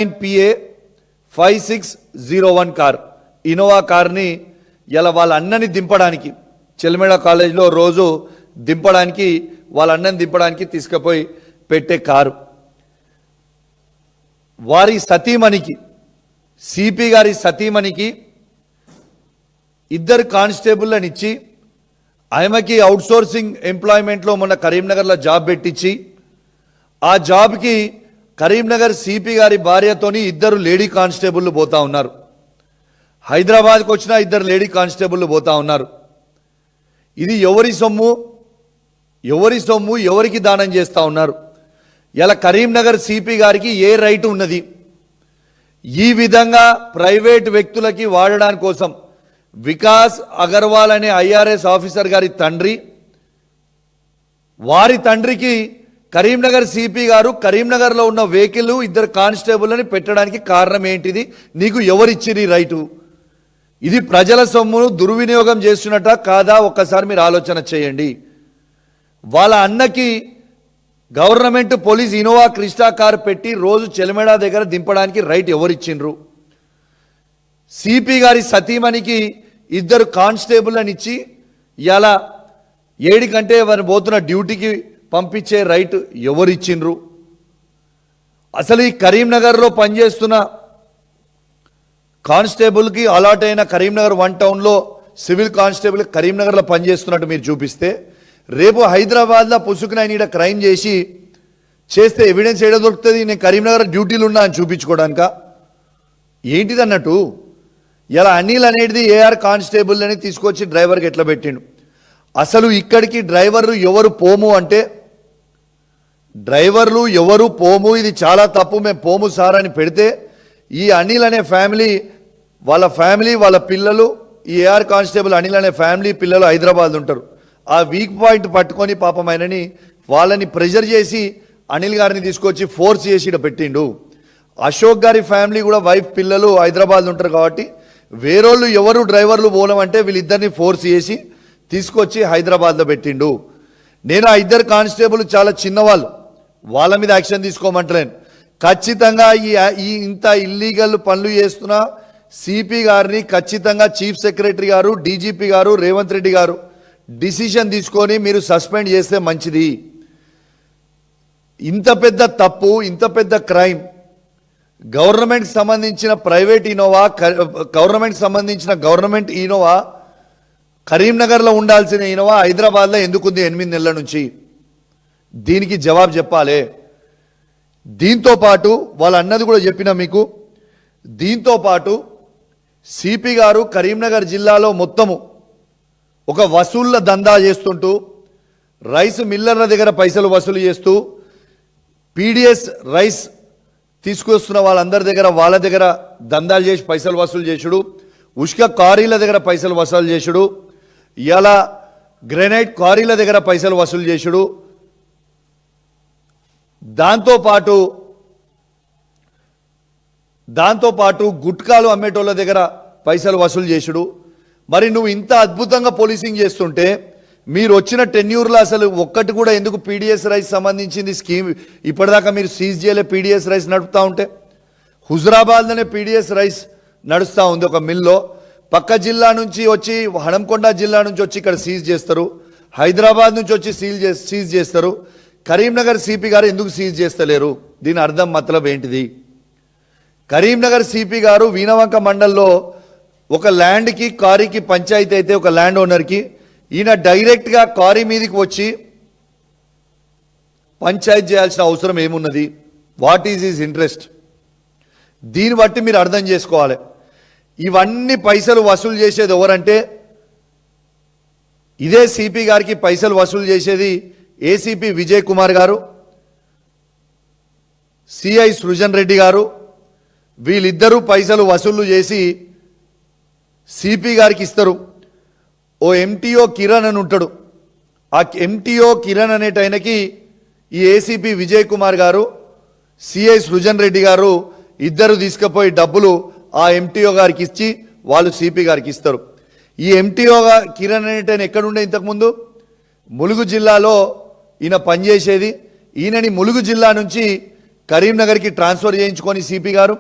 PA 5601 car Innova కార్ని ఇలా వాళ్ళ అన్నని దింపడానికి చెల్మెడ కాలేజ్లో రోజు దింపడానికి వాళ్ళ అన్నని దింపడానికి తీసుకుపోయి పెట్టే కారు. వారి సతీమణికి సిపి గారి సతీమణికి ఇద్దరు కానిస్టేబుల్ని ఇచ్చి ఆమెకి అవుట్సోర్సింగ్ ఎంప్లాయ్మెంట్లో మొన్న కరీంనగర్లో జాబ్ పెట్టించి ఆ జాబ్కి కరీంనగర్ సిపి గారి భార్యతోని ఇద్దరు లేడీ కానిస్టేబుల్లు పోతా ఉన్నారు. హైదరాబాద్కి వచ్చిన ఇద్దరు లేడీ కానిస్టేబుల్లు పోతా ఉన్నారు. ఇది ఎవరి సొమ్ము ఎవరికి దానం చేస్తూ ఉన్నారు? ఇలా కరీంనగర్ సిపి గారికి ఏ రైట్ ఉన్నది? ఈ విధంగా ప్రైవేట్ వ్యక్తులకి వాడడానికి కోసం వికాస్ అగర్వాల్ అనే IRS ఆఫీసర్ గారి తండ్రి, వారి తండ్రికి కరీంనగర్ సిపి గారు కరీంనగర్లో ఉన్న వెహికల్ ఇద్దరు కానిస్టేబుల్ని పెట్టడానికి కారణం ఏంటిది? నీకు ఎవరిచ్చిరి రైటు? ఇది ప్రజల సొమ్మును దుర్వినియోగం చేస్తున్నట్ట కాదా? ఒక్కసారి మీరు ఆలోచన చేయండి. వాళ్ళ అన్నకి government police Innova Crysta car పెట్టి రోజు చెలమెడ దగ్గర దింపడానికి రైట్ ఎవరిచ్చిండ్రు? సిపి గారి సతీమణికి ఇద్దరు కానిస్టేబుల్ని ఇచ్చి ఇలా 7 గంటే వారిని పోతున్న డ్యూటీకి పంపించే రైట్ ఎవరిచ్చిండ్రు? అసలు ఈ కరీంనగర్లో పనిచేస్తున్న కానిస్టేబుల్కి అలాట్ అయిన కరీంనగర్ 1 టౌన్లో సివిల్ కానిస్టేబుల్ కరీంనగర్లో పనిచేస్తున్నట్టు మీరు చూపిస్తే, రేపు హైదరాబాద్లో పుసుకున ఈడ క్రైమ్ చేస్తే ఎవిడెన్స్ ఏడ దొరుకుతుంది? నేను కరీంనగర్ డ్యూటీలు ఉన్నా అని చూపించుకోవడానిక? ఏంటిది అన్నట్టు? ఇలా అనిల్ అనేది AR కానిస్టేబుల్ అని తీసుకొచ్చి డ్రైవర్కి ఎట్లా పెట్టిండు? అసలు ఇక్కడికి డ్రైవర్లు ఎవరు పోము అంటే, డ్రైవర్లు ఎవరు పోము, ఇది చాలా తప్పు, మేము పోము సార్ అని పెడితే, ఈ అనిల్ అనే ఫ్యామిలీ వాళ్ళ పిల్లలు, ఈ AR కానిస్టేబుల్ అనిల్ అనే ఫ్యామిలీ పిల్లలు హైదరాబాద్ ఉంటారు. ఆ వీక్ పాయింట్ పట్టుకొని పాపం ఆయనని వాళ్ళని ప్రెషర్ చేసి అనిల్ గారిని తీసుకొచ్చి ఫోర్స్ చేసి ఇక్కడ పెట్టిండు. అశోక్ గారి ఫ్యామిలీ కూడా వైఫ్ పిల్లలు హైదరాబాద్ ఉంటారు కాబట్టి వేరోళ్ళు ఎవరు డ్రైవర్లు పోలమంటే వీళ్ళిద్దరిని ఫోర్స్ చేసి తీసుకొచ్చి హైదరాబాద్లో పెట్టిండు. నేను ఆ ఇద్దరు కానిస్టేబుల్ చాలా చిన్నవాళ్ళు, వాళ్ళ మీద యాక్షన్ తీసుకోమంటలేను. ఖచ్చితంగా ఈ ఇంత ఇల్లీగల్ పనులు చేస్తున్న సిపి గారిని ఖచ్చితంగా చీఫ్ సెక్రటరీ గారు, DGP గారు, రేవంత్ రెడ్డి గారు డిసిషన్ తీసుకొని మీరు సస్పెండ్ చేస్తే మంచిది. ఇంత పెద్ద తప్పు, ఇంత పెద్ద క్రైమ్, గవర్నమెంట్ సంబంధించిన ప్రైవేట్ ఇన్నోవా, గవర్నమెంట్ ఇన్నోవా కరీంనగర్లో ఉండాల్సిన ఇన్నోవా హైదరాబాద్లో ఎందుకుంది 8 నెలల నుంచి? దీనికి జవాబు చెప్పాలి. దీంతో పాటు వాళ్ళ అన్నది కూడా చెప్పినా మీకు, దీంతో పాటు సిపి గారు కరీంనగర్ జిల్లాలో మొత్తము ఒక వసూళ్ల దందా చేస్తుంటూ, రైస్ మిల్లర్ల దగ్గర పైసలు వసూలు చేస్తూ, PDS రైస్ తీసుకొస్తున్న వాళ్ళ దగ్గర దందాలు చేసి పైసలు వసూలు చేసుడు, ఉష్క క్వారీల దగ్గర పైసలు వసూలు చేసుడు, ఇలా గ్రెనైట్ క్వారీల దగ్గర పైసలు వసూలు చేసుడు, దాంతోపాటు గుట్కాలు అమ్మేటోళ్ళ దగ్గర పైసలు వసూలు చేసుడు. మరి నువ్వు ఇంత అద్భుతంగా పోలీసింగ్ చేస్తుంటే మీరు వచ్చిన టెన్యూర్లో అసలు ఒక్కటి కూడా ఎందుకు PDS రైస్ సంబంధించింది స్కీమ్ ఇప్పటిదాకా మీరు సీజ్ చేయలే? PDS రైస్ నడుపుతూ ఉంటే హుజురాబాద్లోనే PDS రైస్ నడుస్తూ ఉంది ఒక మిల్లో. పక్క జిల్లా నుంచి వచ్చి, హనంకొండ జిల్లా నుంచి వచ్చి ఇక్కడ సీజ్ చేస్తారు, హైదరాబాద్ నుంచి వచ్చి సీజ్ చేస్తారు. కరీంనగర్ సిపి గారు ఎందుకు సీజ్ చేస్తలేరు? దీని అర్థం మతలబ్ ఏంటిది? కరీంనగర్ సిపి గారు వీణవంక మండల్లో ఒక ల్యాండ్కి కారీకి పంచాయతీ అయితే, ఒక ల్యాండ్ ఓనర్కి ఈయన డైరెక్ట్గా కారీ మీదకి వచ్చి పంచాయతీ చేయాల్సిన అవసరం ఏమున్నది? What is his interest? దీన్ని బట్టి మీరు అర్థం చేసుకోవాలి. ఇవన్నీ పైసలు వసూలు చేసేది ఎవరంటే, ఇదే సిపి గారికి పైసలు వసూలు చేసేది ACP విజయ్ కుమార్ గారు, CI సృజన్ రెడ్డి గారు. వీళ్ళిద్దరూ పైసలు వసూలు చేసి సిపి గారికి ఇస్తారు. ఓ MTO కిరణ్ అని ఉంటాడు. ఆ MTO కిరణ్ అనేటైనకి ఈ ACP విజయ్ కుమార్ గారు, CI సృజన్ రెడ్డి గారు ఇద్దరు తీసుకుపోయి డబ్బులు ఆ MTO గారికి ఇచ్చి వాళ్ళు సిపి గారికి ఇస్తారు. ఈ MTO కిరణ్ అనేటైన ఎక్కడుండే ఇంతకుముందు? ములుగు జిల్లాలో ఈయన పనిచేసేది. ఈయనని ములుగు జిల్లా నుంచి కరీంనగర్కి ట్రాన్స్ఫర్ చేయించుకొని సిపి గారు